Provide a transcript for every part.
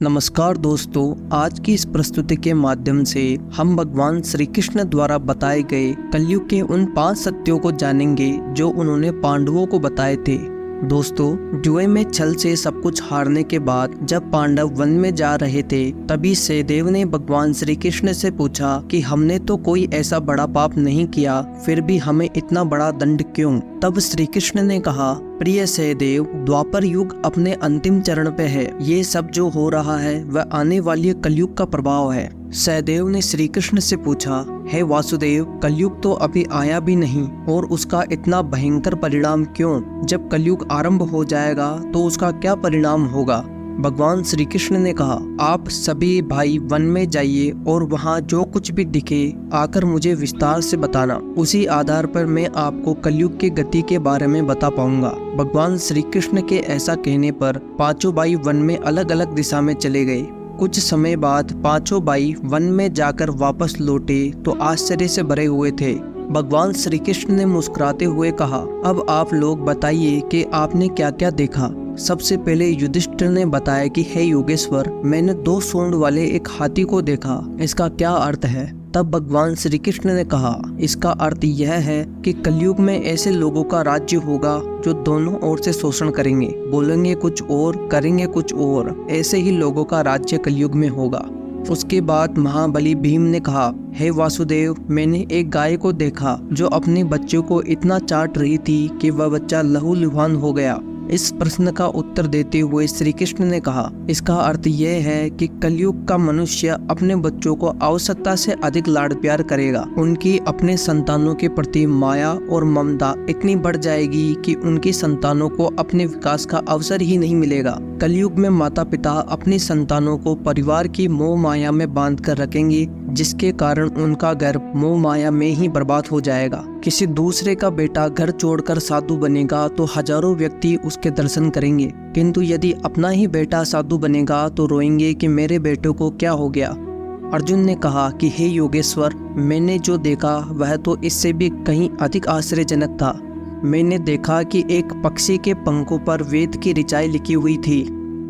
नमस्कार दोस्तों, आज की इस प्रस्तुति के माध्यम से हम भगवान श्री कृष्ण द्वारा बताए गए कलयुग के उन 5 सत्यों को जानेंगे जो उन्होंने पांडवों को बताए थे। दोस्तों, जुए में छल से सब कुछ हारने के बाद जब पांडव वन में जा रहे थे, तभी सहदेव ने भगवान श्री कृष्ण से पूछा कि हमने तो कोई ऐसा बड़ा पाप नहीं किया, फिर भी हमें इतना बड़ा दंड क्यों? तब श्री कृष्ण ने कहा, प्रिय सहदेव, द्वापर युग अपने अंतिम चरण पे है। ये सब जो हो रहा है वह आने वाली कलयुग का प्रभाव है। सहदेव ने श्री कृष्ण से पूछा, हे वासुदेव, कलयुग तो अभी आया भी नहीं और उसका इतना भयंकर परिणाम क्यों? जब कलयुग आरंभ हो जाएगा तो उसका क्या परिणाम होगा? भगवान श्री कृष्ण ने कहा, आप सभी भाई वन में जाइए और वहाँ जो कुछ भी दिखे आकर मुझे विस्तार से बताना। उसी आधार पर मैं आपको कलयुग की गति के बारे में बता पाऊंगा। भगवान श्री कृष्ण के ऐसा कहने पर पांचों भाई वन में अलग अलग दिशा में चले गए। कुछ समय बाद पांचों भाई वन में जाकर वापस लौटे तो आश्चर्य से भरे हुए थे। भगवान श्री कृष्ण ने मुस्कुराते हुए कहा, अब आप लोग बताइए कि आपने क्या क्या देखा। सबसे पहले युधिष्ठिर ने बताया कि हे योगेश्वर, मैंने 2 सूंड वाले एक हाथी को देखा, इसका क्या अर्थ है? तब भगवान श्री कृष्ण ने कहा, इसका अर्थ यह है कि कलयुग में ऐसे लोगों का राज्य होगा जो दोनों ओर से शोषण करेंगे, बोलेंगे कुछ और, करेंगे कुछ और। ऐसे ही लोगों का राज्य कलयुग में होगा। उसके बाद महाबली भीम ने कहा, हे वासुदेव, मैंने एक गाय को देखा जो अपने बच्चों को इतना चाट रही थी कि वह बच्चा लहूलुहान हो गया। इस प्रश्न का उत्तर देते हुए श्री कृष्ण ने कहा, इसका अर्थ यह है कि कलयुग का मनुष्य अपने बच्चों को आवश्यकता से अधिक लाड प्यार करेगा। उनकी अपने संतानों के प्रति माया और ममता इतनी बढ़ जाएगी कि उनकी संतानों को अपने विकास का अवसर ही नहीं मिलेगा। कलयुग में माता पिता अपनी संतानों को परिवार की मोह माया में बांध कर रखेंगे, जिसके कारण उनका घर मोह माया में ही बर्बाद हो जाएगा। किसी दूसरे का बेटा घर छोड़कर साधु बनेगा तो हजारों व्यक्ति उसके दर्शन करेंगे, किंतु यदि अपना ही बेटा साधु बनेगा तो रोएंगे कि मेरे बेटे को क्या हो गया। अर्जुन ने कहा कि हे योगेश्वर, मैंने जो देखा वह तो इससे भी कहीं अधिक आश्चर्यजनक था। मैंने देखा कि एक पक्षी के पंखों पर वेद की ऋचाई लिखी हुई थी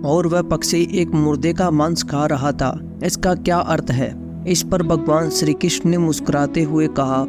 और वह पक्षी एक मुर्दे का मांस खा रहा था। इसका क्या अर्थ है? इस पर भगवान श्री कृष्ण ने मुस्कुराते हुए कहा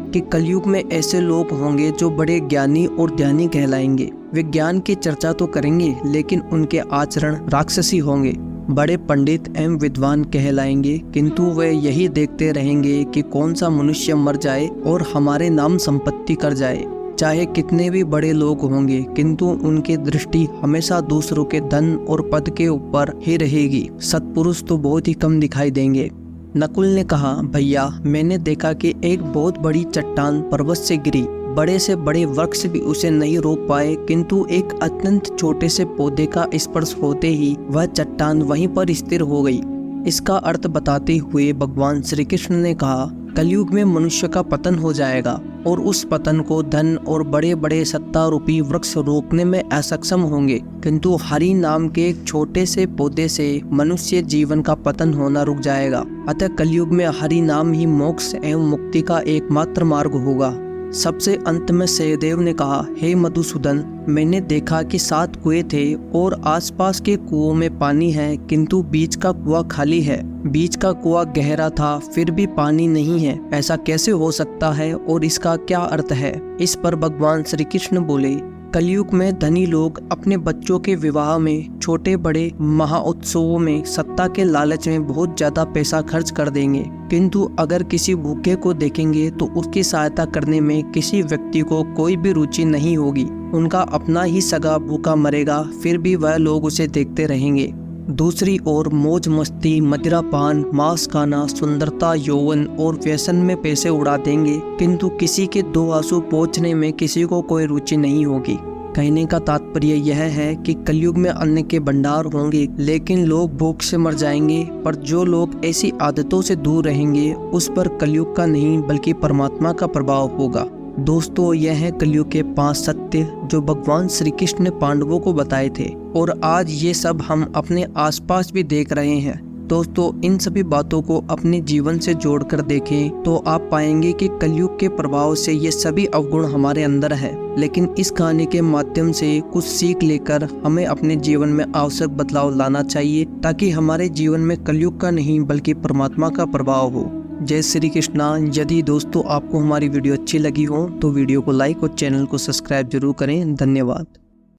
कि कलयुग में ऐसे लोग होंगे जो बड़े ज्ञानी और ध्यानी कहलाएंगे। वे ज्ञान की चर्चा तो करेंगे लेकिन उनके आचरण राक्षसी होंगे। बड़े पंडित एवं विद्वान कहलाएंगे, किंतु वे यही देखते रहेंगे कि कौन सा मनुष्य मर जाए और हमारे नाम संपत्ति कर जाए। चाहे कितने भी बड़े लोग होंगे, किंतु उनकी दृष्टि हमेशा दूसरों के धन और पद के ऊपर ही रहेगी। सत्पुरुष तो बहुत ही कम दिखाई देंगे। नकुल ने कहा, भैया, मैंने देखा कि एक बहुत बड़ी चट्टान पर्वत से गिरी। बड़े से बड़े वृक्ष भी उसे नहीं रोक पाए, किंतु एक अत्यंत छोटे से पौधे का स्पर्श होते ही वह चट्टान वहीं पर स्थिर हो गई। इसका अर्थ बताते हुए भगवान श्री कृष्ण ने कहा, कलयुग में मनुष्य का पतन हो जाएगा और उस पतन को धन और बड़े बड़े सत्ता रूपी वृक्ष रोकने में असक्षम होंगे, किंतु हरि नाम के एक छोटे से पौधे से मनुष्य जीवन का पतन होना रुक जाएगा। अतः कलयुग में हरि नाम ही मोक्ष एवं मुक्ति का एकमात्र मार्ग होगा। सबसे अंत में सहदेव ने कहा, हे मधुसूदन, मैंने देखा कि 7 कुएं थे और आसपास के कुओं में पानी है, किंतु बीच का कुआं खाली है। बीच का कुआं गहरा था, फिर भी पानी नहीं है। ऐसा कैसे हो सकता है और इसका क्या अर्थ है? इस पर भगवान श्री कृष्ण बोले, कलयुग में धनी लोग अपने बच्चों के विवाह में, छोटे बड़े महाउत्सवों में, सत्ता के लालच में बहुत ज्यादा पैसा खर्च कर देंगे, किंतु अगर किसी भूखे को देखेंगे तो उसकी सहायता करने में किसी व्यक्ति को कोई भी रुचि नहीं होगी। उनका अपना ही सगा भूखा मरेगा, फिर भी वह लोग उसे देखते रहेंगे। दूसरी ओर मौज मस्ती, मदिरापान, मांस खाना, सुंदरता, यौवन और व्यसन में पैसे उड़ा देंगे, किंतु किसी के 2 आंसू पोंछने में किसी को कोई रुचि नहीं होगी। कहने का तात्पर्य यह है कि कलयुग में अन्न के भंडार होंगे, लेकिन लोग भूख से मर जाएंगे। पर जो लोग ऐसी आदतों से दूर रहेंगे, उस पर कलयुग का नहीं बल्कि परमात्मा का प्रभाव होगा। दोस्तों, यह है कलयुग के 5 सत्य जो भगवान श्री कृष्ण ने पांडवों को बताए थे और आज ये सब हम अपने आसपास भी देख रहे हैं। दोस्तों इन सभी बातों को अपने जीवन से जोड़कर देखें तो आप पाएंगे कि कलयुग के प्रभाव से ये सभी अवगुण हमारे अंदर है। लेकिन इस कहानी के माध्यम से कुछ सीख लेकर हमें अपने जीवन में आवश्यक बदलाव लाना चाहिए, ताकि हमारे जीवन में कलयुग का नहीं बल्कि परमात्मा का प्रभाव हो। जय श्री कृष्णा। यदि दोस्तों आपको हमारी वीडियो अच्छी लगी हो तो वीडियो को लाइक और चैनल को सब्सक्राइब जरूर करें। धन्यवाद।